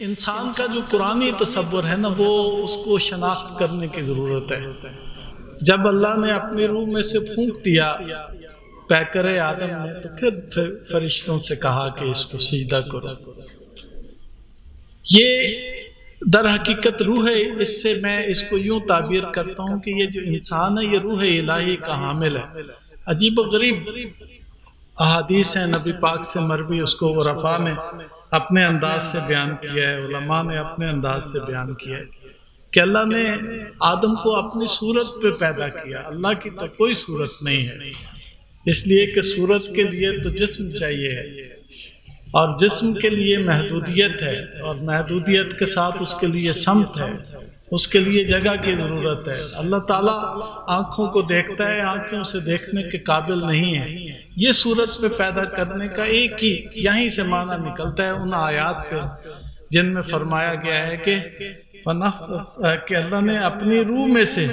انسان کا جو قرآنی تصور ہے نا، وہ اس کو شناخت کرنے کی ضرورت ہے۔ جب اللہ نے اپنی روح میں سے پھونک دیا پیکر آدم نے، تو پھر فرشتوں سے کہا کہ اس کو سجدہ کرو۔ یہ در حقیقت روح ہے۔ اس سے میں اس کو یوں تعبیر کرتا ہوں کہ یہ جو انسان ہے یہ روح الہی کا حامل ہے۔ عجیب و غریب احادیث ہیں نبی پاک سے مروی، اس کو عرفاء نے اپنے انداز سے بیان کیا ہے، علماء نے اپنے انداز سے بیان کیا ہے کہ اللہ نے آدم کو اپنی صورت پہ پیدا کیا۔ اللہ کی تو کوئی صورت نہیں ہے، اس لیے کہ صورت کے لیے تو جسم چاہیے ہے، اور جسم کے لیے محدودیت ہے، اور محدودیت کے ساتھ اس کے لیے سمت ہے، اس کے لیے جگہ کی ضرورت ہے۔ اللہ تعالیٰ آنکھوں کو دیکھتا ہے، آنکھوں سے دیکھنے کے قابل نہیں ہے۔ یہ صورت پہ پیدا کرنے کا ایک ہی یہیں سے معنی نکلتا ہے ان آیات سے جن میں فرمایا گیا ہے کہ اللہ نے اپنی روح میں سے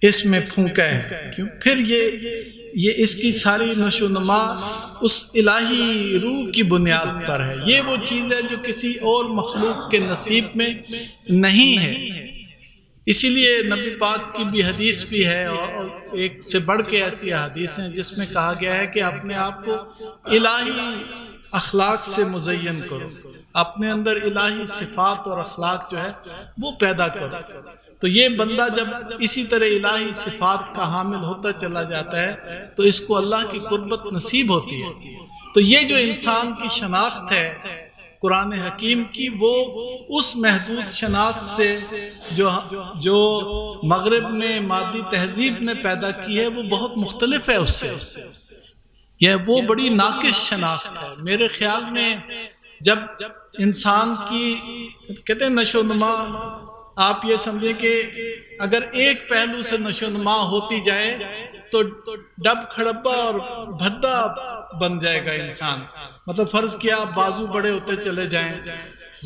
اس میں پھونکا ہے۔ کیوں؟ پھر یہ اس کی ساری نشو و نما اس الہی روح کی بنیاد پر ہے۔ یہ وہ چیز ہے جو کسی اور مخلوق کے نصیب میں نہیں ہے۔ اسی لیے نبی پاک کی بھی حدیث بھی ہے، اور ایک سے بڑھ کے ایسی حدیث ہیں جس میں کہا گیا ہے کہ اپنے آپ کو الہی اخلاق سے مزین کرو، اپنے اندر الہی صفات اور اخلاق جو ہے وہ پیدا کرو۔ تو یہ بندہ جب اسی طرح الہی صفات کا حامل ہوتا چلا جاتا ہے تو اس کو اللہ کی قربت نصیب ہوتی ہے۔ تو یہ جو انسان کی شناخت ہے قرآن حکیم کی، وہ اس محدود شناخت سے جو مغرب میں مادی تہذیب نے پیدا کی ہے وہ بہت مختلف ہے اس سے۔ یہ وہ بڑی ناقص شناخت ہے۔ میرے خیال میں جب انسان کی کہتے ہیں نشو و نما، آپ یہ سمجھیں کہ اگر ایک پہلو سے نشو و نما ہوتی جائے تو ڈب کھڑبا اور بھدا بن جائے گا انسان۔ مطلب فرض کیا بازو بڑے ہوتے چلے جائیں،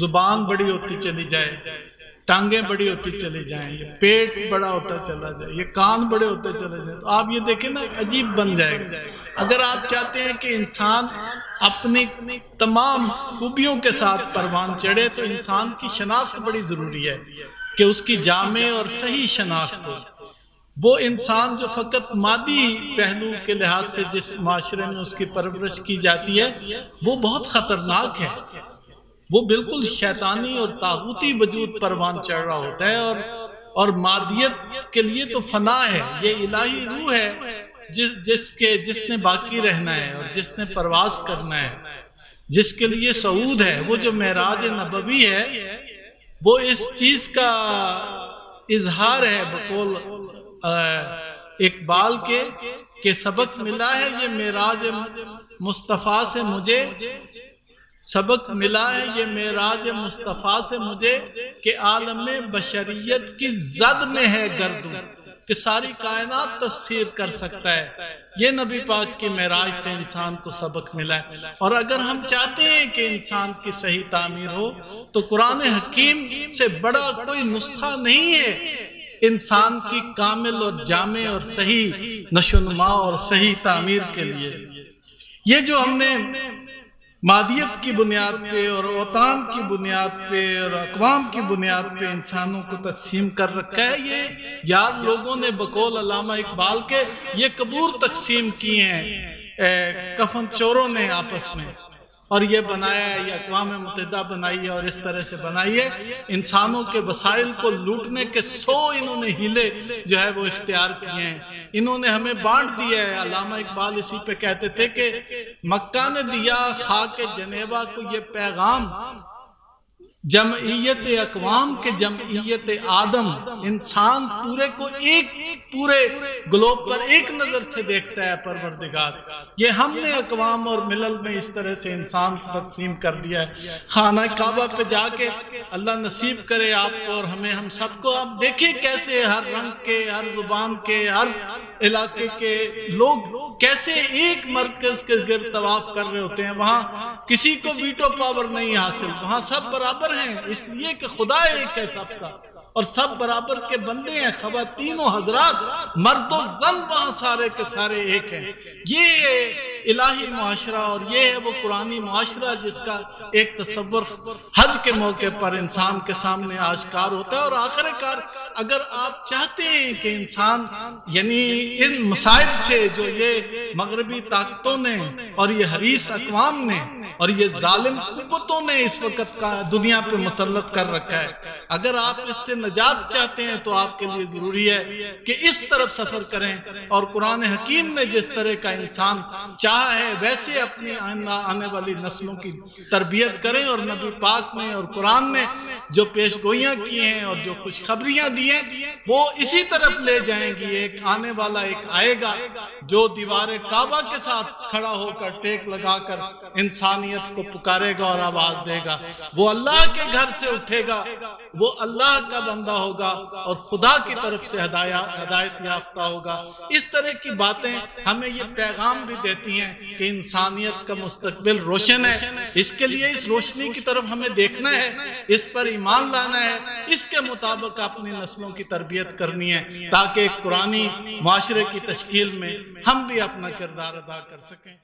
زبان بڑی ہوتی چلی جائے، ٹانگیں بڑی ہوتی چلی جائیں، یہ پیٹ بڑا ہوتا چلا جائے، یہ کان بڑے ہوتے چلے جائیں، تو آپ یہ دیکھیں نا عجیب بن جائے گا۔ اگر آپ چاہتے ہیں کہ انسان اپنی تمام خوبیوں کے ساتھ پروان چڑھے تو انسان کی شناخت بڑی ضروری ہے کہ اس کی جامع اور صحیح شناخت ہو۔ وہ انسان جو فقط مادی پہلو کے لحاظ سے جس معاشرے میں اس کی پرورش کی جاتی ہے وہ بہت خطرناک ہے، وہ بالکل شیطانی اور طاغوتی وجود پروان چڑھ رہا ہوتا ہے، اور مادیت کے لیے تو فنا ہے۔ یہ الہی روح ہے جس نے باقی رہنا ہے اور جس نے پرواز کرنا ہے، جس کے لیے صعود ہے۔ وہ جو معراج نبوی ہے وہ اس چیز کا اظہار ہے، بقول اقبال کے کہ سبق ملا ہے یہ معراج مصطفیٰ سے مجھے، سبق ملا ہے یہ معراج مصطفیٰ سے مجھے کہ عالم بشریت کی زد میں ہے گردوں، کہ ساری کائنات تسخیر کر سکتا ہے۔ یہ نبی پاک کی معراج سے انسان کو سبق ملا ہے۔ اور اگر ہم چاہتے ہیں کہ انسان کی صحیح تعمیر ہو تو قرآن حکیم سے بڑا کوئی نسخہ نہیں ہے انسان کی کامل اور جامع اور صحیح نشو و نما اور صحیح تعمیر کے لیے۔ یہ جو ہم نے مادیت کی بنیاد پہ اور اوطان کی بنیاد پہ اور اقوام کی بنیاد پہ انسانوں کو تقسیم کر رکھا ہے، یہ یار لوگوں نے بقول علامہ اقبال کے یہ قبور تقسیم کیے ہیں کفن چوروں نے آپس میں، اور یہ بنایا ہے، یہ اقوام متحدہ بنائی ہے اور اس طرح سے بنائی ہے۔ انسانوں کے وسائل کو لوٹنے کے 100 انہوں نے ہیلے جو ہے وہ اختیار کیے ہیں، انہوں نے ہمیں بانٹ دیا ہے۔ علامہ اقبال اسی پہ کہتے تھے کہ مکہ نے دیا خاک جنیوا کو یہ پیغام، جمعیت اقوام کے جمعیت آدم، انسان پورے کو ایک پورے گلوب پر ایک نظر سے دیکھتا ہے پروردگار۔ یہ ہم نے اقوام اور ملل میں اس طرح سے انسان کو تقسیم کر دیا ہے۔ خانہ کعبہ پہ جا کے اللہ نصیب کرے آپ کو اور ہمیں ہم سب کو، آپ دیکھیں کیسے ہر رنگ کے، ہر زبان کے، ہر علاقے کے لوگ کیسے ایک مرکز کے گرد طواف کر رہے ہوتے ہیں۔ وہاں کسی کو ویٹو پاور نہیں حاصل، وہاں سب برابر ہیں، اس لیے کہ خدا ایک ہے سب کا، اور سب برابر کے بندے ہیں، خواتین و حضرات، مرد و زن وہاں سارے کے سارے ایک ہیں۔ یہ الہی معاشرہ اور یہ ہے وہ قرآنی معاشرہ جس کا ایک تصور حج کے موقع پر انسان کے سامنے آشکار ہوتا ہے۔ اور آخر کار اگر آپ چاہتے ہیں کہ انسان یعنی ان مصائب سے جو یہ مغربی طاقتوں نے اور یہ حریص اقوام نے اور یہ ظالم قوتوں نے اس وقت کا دنیا پہ مسلط کر رکھا ہے، اگر آپ اس سے نجات چاہتے ہیں تو آپ کے لیے ضروری ہے کہ اس طرف سفر کریں اور قرآن حکیم نے جس طرح کا انسان چاہا ہے ویسے اپنی آنے والی نسلوں کی تربیت کریں، اور نبی پاک نے اور قرآن نے جو پیش گوئیاں کی ہیں اور جو خوشخبریاں دی ہیں وہ اسی طرف لے جائیں گی۔ ایک آنے والا ایک آئے گا جو دیوار کعبہ کے ساتھ کھڑا ہو کر ٹیک لگا کر انسانیت کو پکارے گا اور آواز دے گا، وہ اللہ کے گھر سے اٹھے گا، وہ اللہ کا بندہ ہوگا اور خدا کی طرف سے ہدایت یافتہ ہوگا۔ اس طرح کی باتیں ہمیں یہ پیغام بھی دیتی ہیں کہ انسانیت کا مستقبل روشن ہے، اس کے لیے اس روشنی کی طرف ہمیں دیکھنا ہے، اس پر ایمان لانا ہے، اس کے مطابق اپنی نسلوں کی تربیت کرنی ہے تاکہ ایک قرآنی معاشرے کی تشکیل میں ہم بھی اپنا کردار ادا کر سکیں۔